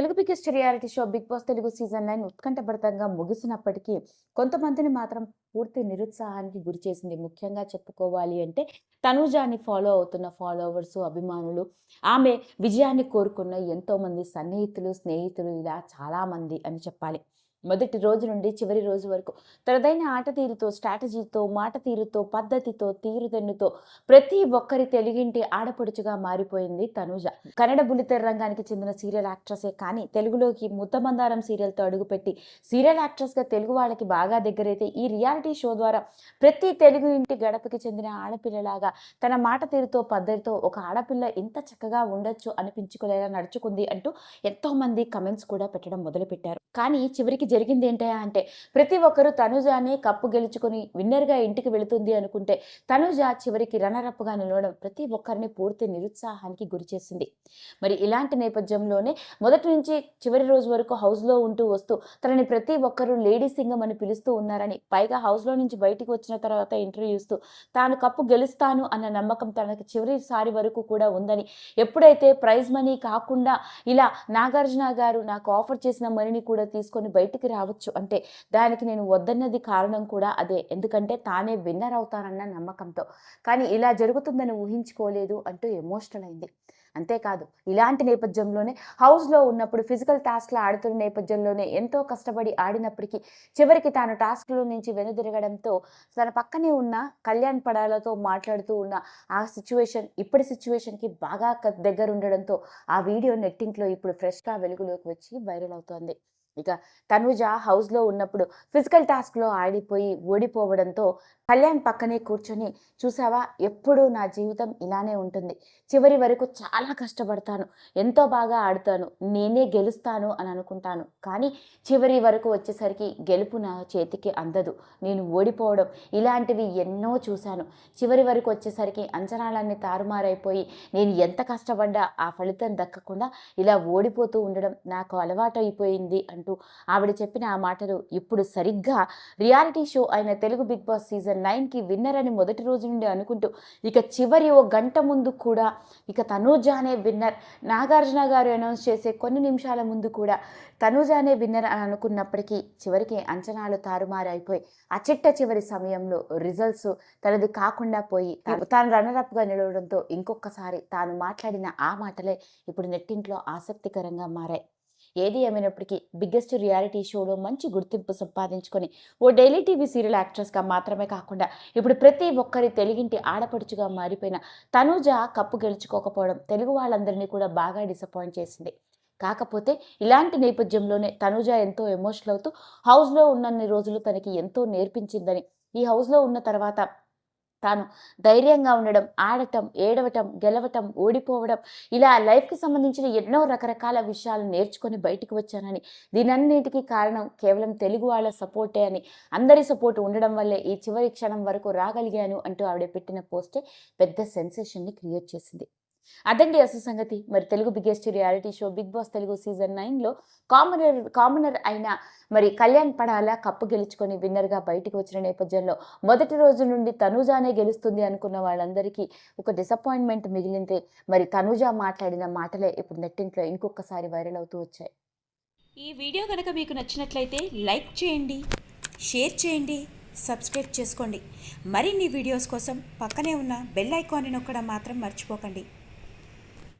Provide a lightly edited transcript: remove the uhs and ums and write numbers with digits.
Telugu biggest reality show 'big boss Telugu' season 9 ఉత్కంఠభరితంగా ముగిసినప్పటికీ కొంతమందిని మాత్రం పూర్తి నిరుత్సాహానికి గురిచేసింది. ముఖ్యంగా చెప్పుకోవాలి అంటే తనూజాని ఫాలో అవుతున్న ఫాలోవర్స్, అభిమానులు, ఆమె విజయాన్ని కోరుకున్న ఎంతోమంది సన్నిహితులు, స్నేహితులు ఇలా చాలామంది అని చెప్పాలి. మొదటి రోజు నుండి చివరి రోజు వరకు తనదైన ఆట తీరుతో, స్ట్రాటజీతో, మాట తీరుతో, పద్ధతితో, తీరుదెన్నుతో ప్రతి ఒక్కరి తెలుగింటి ఆడపడుచుగా మారిపోయింది తనూజ. కన్నడ బుల్లితెర రంగానికి చెందిన సీరియల్ యాక్ట్రెసే కానీ తెలుగులోకి ముద్దమందారం సీరియల్తో అడుగుపెట్టి సీరియల్ యాక్ట్రెస్గా తెలుగు వాళ్ళకి బాగా దగ్గరైతే ఈ రియాలిటీ షో ద్వారా ప్రతి తెలుగు ఇంటి గడపకి చెందిన ఆడపిల్లలాగా తన మాట తీరుతో, పద్ధతితో ఒక ఆడపిల్ల ఇంత చక్కగా ఉండొచ్చు అనిపించుకునేలా నడుచుకుంది అంటూ ఎంతోమంది కమెంట్స్ కూడా పెట్టడం మొదలుపెట్టారు. కానీ చివరికి జరిగింది ఏంటయ్యా అంటే ప్రతి ఒక్కరూ తనూజానే కప్పు గెలుచుకొని విన్నర్గా ఇంటికి వెళుతుంది అనుకుంటే తనూజ చివరికి రన్నరప్గా నిలవడం ప్రతి ఒక్కరిని పూర్తి నిరుత్సాహానికి గురిచేసింది. మరి ఇలాంటి నేపథ్యంలోనే మొదటి నుంచి చివరి రోజు వరకు హౌస్లో ఉంటూ వస్తూ తనని ప్రతి ఒక్కరూ లేడీ సింగం అని పిలుస్తూ ఉన్నారని, పైగా హౌస్లో నుంచి బయటికి వచ్చిన తర్వాత ఇంటర్వ్యూ ఇస్తూ తాను కప్పు గెలుస్తాను అన్న నమ్మకం తనకి చివరిసారి వరకు కూడా ఉందని, ఎప్పుడైతే ప్రైజ్ మనీ కాకుండా ఇలా నాగార్జున గారు నాకు ఆఫర్ చేసిన మనీని కూడా తీసుకొని బయటికి రావచ్చు అంటే దానికి నేను వద్దన్నది కారణం కూడా అదే. ఎందుకంటే తానే విన్నర్ అవుతానన్న నమ్మకంతో. కానీ ఇలా జరుగుతుందని ఊహించుకోలేదు అంటూ ఎమోషనల్ అయింది. అంతేకాదు ఇలాంటి నేపథ్యంలోనే హౌస్లో ఉన్నప్పుడు ఫిజికల్ టాస్క్లు ఆడుతున్న నేపథ్యంలోనే ఎంతో కష్టపడి ఆడినప్పటికీ చివరికి తాను టాస్క్లో నుంచి వెనుదిరగడంతో తన పక్కనే ఉన్న కళ్యాణ్ పడాలతో మాట్లాడుతూ ఉన్న ఆ సిచ్యువేషన్ ఇప్పటి సిచ్యువేషన్కి బాగా దగ్గర ఉండడంతో ఆ వీడియో నెట్టింట్లో ఇప్పుడు ఫ్రెష్గా వెలుగులోకి వచ్చి వైరల్ అవుతోంది. ఇక తనూజ హౌస్లో ఉన్నప్పుడు ఫిజికల్ టాస్క్లో ఆడిపోయి ఓడిపోవడంతో కళ్యాణ్ పక్కనే కూర్చొని, చూసావా ఎప్పుడూ నా జీవితం ఇలానే ఉంటుంది, చివరి వరకు చాలా కష్టపడతాను, ఎంతో బాగా ఆడుతాను, నేనే గెలుస్తాను అని అనుకుంటాను, కానీ చివరి వరకు వచ్చేసరికి గెలుపు నా చేతికి అందదు, నేను ఓడిపోవడం ఇలాంటివి ఎన్నో చూశాను, చివరి వరకు వచ్చేసరికి అంచనాలన్నీ తారుమారైపోయి నేను ఎంత కష్టపడ్డా ఆ ఫలితం దక్కకుండా ఇలా ఓడిపోతూ ఉండడం నాకు అలవాటు అయిపోయింది అంటూ ఆవిడ చెప్పిన ఆ మాటలు ఇప్పుడు సరిగ్గా రియాలిటీ షో అయిన తెలుగు బిగ్ బాస్ సీజన్ 9కి విన్నర్ అని మొదటి రోజు నుండి అనుకుంటూ ఇక చివరి ఓ గంట ముందు కూడా ఇక తనూజానే విన్నర్, నాగార్జున గారు అనౌన్స్ చేసే కొన్ని నిమిషాల ముందు కూడా తనూజానే విన్నర్ అని అనుకున్నప్పటికీ చివరికి అంచనాలు తారుమారైపోయి ఆ చివరి సమయంలో రిజల్ట్స్ తనది కాకుండా పోయి తాను రన్నరప్గా నిలవడంతో ఇంకొకసారి తాను మాట్లాడిన ఆ మాటలే ఇప్పుడు నెట్టింట్లో ఆసక్తికరంగా మారాయి. ఏది ఏమైనప్పటికీ బిగ్గెస్ట్ రియాలిటీ షోలో మంచి గుర్తింపు సంపాదించుకొని ఓ డైలీ టీవీ సీరియల్ యాక్ట్రెస్గా మాత్రమే కాకుండా ఇప్పుడు ప్రతి ఒక్కరి తెలుగింటి ఆడపడుచుగా మారిపోయిన తనూజ కప్పు గెలుచుకోకపోవడం తెలుగు వాళ్ళందరినీ కూడా బాగా డిసప్పాయింట్ చేసింది. కాకపోతే ఇలాంటి నేపథ్యంలోనే తనూజ ఎంతో ఎమోషనల్ అవుతూ హౌస్లో ఉన్నన్ని రోజులు తనకి ఎంతో నేర్పించిందని, ఈ హౌస్లో ఉన్న తర్వాత తాను ధైర్యంగా ఉండడం, ఆడటం, ఏడవటం, గెలవటం, ఓడిపోవడం ఇలా లైఫ్కి సంబంధించిన ఎన్నో రకరకాల విషయాలు నేర్చుకొని బయటికి వచ్చానని, దీనన్నిటికీ కారణం కేవలం తెలుగు వాళ్ళ సపోర్టే అని, అందరి సపోర్ట్ ఉండడం వల్లే ఈ చివరి క్షణం వరకు రాగలిగాను అంటూ ఆవిడ పెట్టిన పోస్టే పెద్ద సెన్సేషన్ని క్రియేట్ చేసింది. అదండి అసలు సంగతి. మరి Telugu biggest reality show 'big boss Telugu' season 9లో కామనర్ అయిన మరి కళ్యాణ్ పడాల కప్పు గెలుచుకొని విన్నర్గా బయటకు వచ్చిన నేపథ్యంలో మొదటి రోజు నుండి తనూజానే గెలుస్తుంది అనుకున్న వాళ్ళందరికీ ఒక డిసప్పాయింట్మెంట్ మిగిలిందే. మరి తనూజ మాట్లాడిన మాటలే ఇప్పుడు నెట్టింట్లో ఇంకొకసారి వైరల్ అవుతూ వచ్చాయి. ఈ వీడియో కనుక మీకు నచ్చినట్లయితే లైక్ చేయండి, షేర్ చేయండి, సబ్స్క్రైబ్ చేసుకోండి. మరిన్ని వీడియోస్ కోసం పక్కనే ఉన్న బెల్ ఐకాన్ని నొక్కడం మాత్రం మర్చిపోకండి.